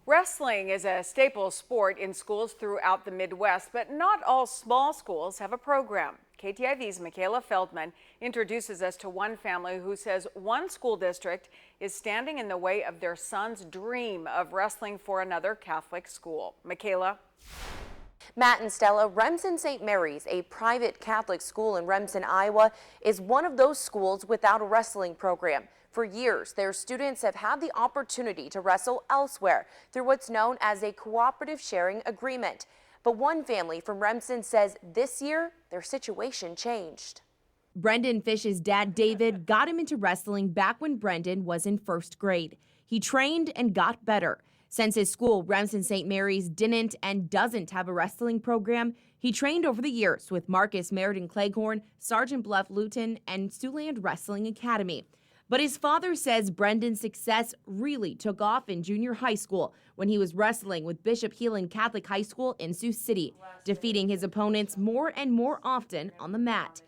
Wrestling is a staple sport in schools throughout the Midwest, but not all small schools have a program. KTIV's Michaela Feldmann introduces us to one family who says one school district is standing in the way of their son's dream of wrestling for another Catholic school. Michaela. Matt and Stella, Remsen St. Mary's, a private Catholic school in Remsen, Iowa, is one of those schools without a wrestling program. For years, their students have had the opportunity to wrestle elsewhere through what's known as a cooperative sharing agreement. But one family from Remsen says this year, their situation changed. Brendan Fish's dad, David, got him into wrestling back when Brendan was in first grade. He trained and got better. Since his school, Remsen St. Mary's, didn't and doesn't have a wrestling program, he trained over the years with Marcus Meriden Cleghorn, Sergeant Bluff Luton, and Siouxland Wrestling Academy. But his father says Brendan's success really took off in junior high school when he was wrestling with Bishop Heelan Catholic High School in Sioux City, defeating his opponents more and more often on the mat.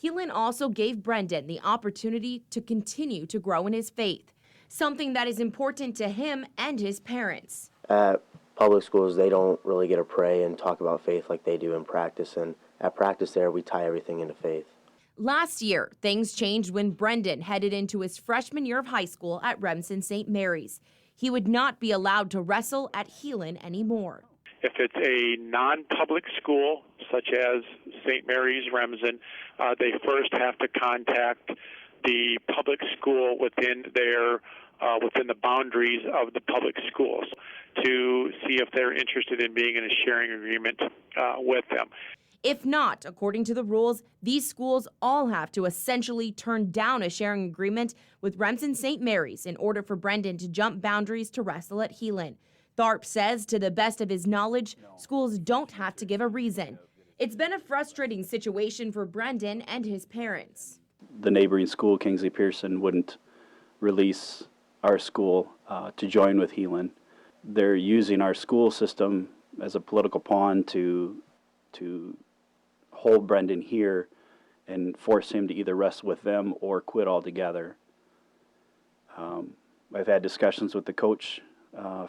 Heelan also gave Brendan the opportunity to continue to grow in his faith, something that is important to him and his parents. At public schools, they don't really get to pray and talk about faith like they do in practice, and at practice there, we tie everything into faith. Last year, things changed when Brendan headed into his freshman year of high school at Remsen St. Mary's. He would not be allowed to wrestle at Heelan anymore. If it's a non-public school, such as St. Mary's Remsen, they first have to contact the public school within the boundaries of the public schools to see if they're interested in being in a sharing agreement with them. If not, according to the rules, these schools all have to essentially turn down a sharing agreement with Remsen St. Mary's in order for Brendan to jump boundaries to wrestle at Heelan. Tharp says, to the best of his knowledge, schools don't have to give a reason. It's been a frustrating situation for Brendan and his parents. The neighboring school, Kingsley Pearson, wouldn't release our school to join with Heelan. They're using our school system as a political pawn to hold Brendan here and force him to either wrestle with them or quit altogether. I've had discussions with the coach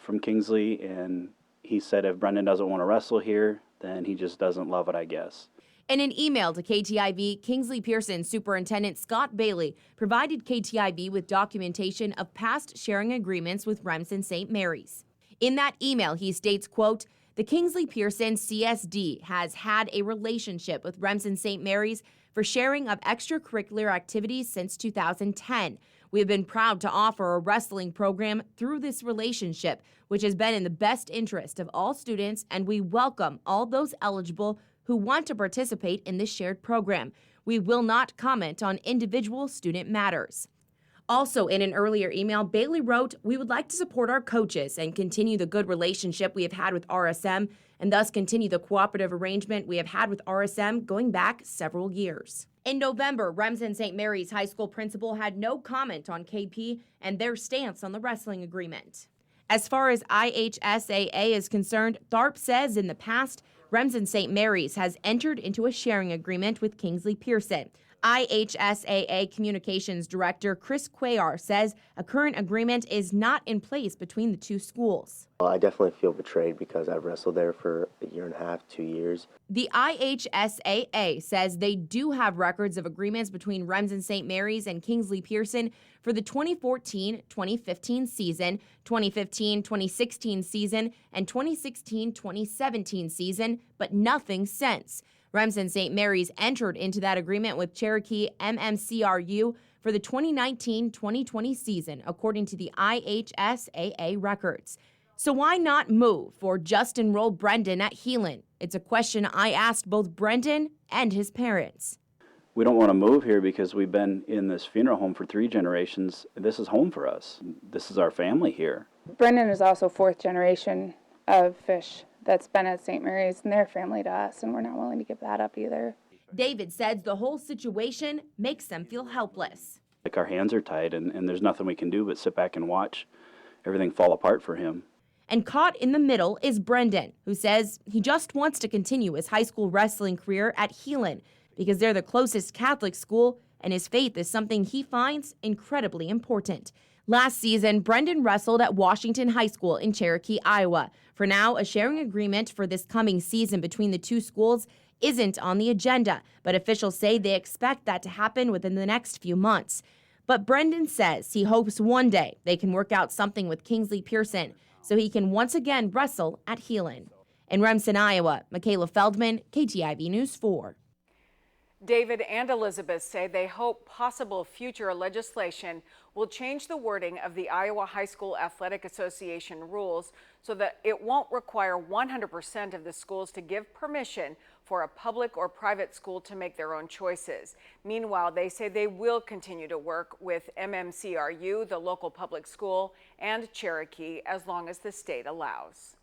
from Kingsley, and he said if Brendan doesn't want to wrestle here, then he just doesn't love it, I guess. In an email to KTIV, Kingsley Pearson Superintendent Scott Bailey provided KTIV with documentation of past sharing agreements with Remsen St. Mary's. In that email, he states, quote, "The Kingsley Pearson CSD has had a relationship with Remsen St. Mary's for sharing of extracurricular activities since 2010. We have been proud to offer a wrestling program through this relationship, which has been in the best interest of all students, and we welcome all those eligible who want to participate in this shared program. We will not comment on individual student matters." Also, in an earlier email, Bailey wrote, "We would like to support our coaches and continue the good relationship we have had with RSM and thus continue the cooperative arrangement we have had with RSM going back several years." In November, Remsen St. Mary's High School principal had no comment on KP and their stance on the wrestling agreement. As far as IHSAA is concerned, Tharp says in the past, Remsen St. Mary's has entered into a sharing agreement with Kingsley Pearson. IHSAA Communications Director Chris Cuellar says a current agreement is not in place between the two schools. Well, I definitely feel betrayed because I've wrestled there for a year and a half, 2 years. The IHSAA says they do have records of agreements between Remsen St. Mary's and Kingsley Pearson for the 2014-2015 season, 2015-2016 season, and 2016-2017 season, but nothing since. Remsen St. Mary's entered into that agreement with Cherokee MMCRU for the 2019-2020 season, according to the IHSAA records. So why not move or just enroll Brendan at Heelan? It's a question I asked both Brendan and his parents. We don't want to move here because we've been in this funeral home for 3 generations. This is home for us. This is our family here. Brendan is also 4th generation of Fish that's been at St. Mary's, and they're family to us, and we're not willing to give that up either. David says the whole situation makes them feel helpless. Like our hands are tied, and there's nothing we can do but sit back and watch everything fall apart for him. And caught in the middle is Brendan, who says he just wants to continue his high school wrestling career at Heelan because they're the closest Catholic school, and his faith is something he finds incredibly important. Last season, Brendan wrestled at Washington High School in Cherokee, Iowa. For now, a sharing agreement for this coming season between the two schools isn't on the agenda, but officials say they expect that to happen within the next few months. But Brendan says he hopes one day they can work out something with Kingsley Pearson so he can once again wrestle at Heelan. In Remsen, Iowa, Michaela Feldmann, KTIV News 4. David and Elizabeth say they hope possible future legislation will change the wording of the Iowa High School Athletic Association rules so that it won't require 100% of the schools to give permission for a public or private school to make their own choices. Meanwhile, they say they will continue to work with MMCRU, the local public school, and Cherokee as long as the state allows.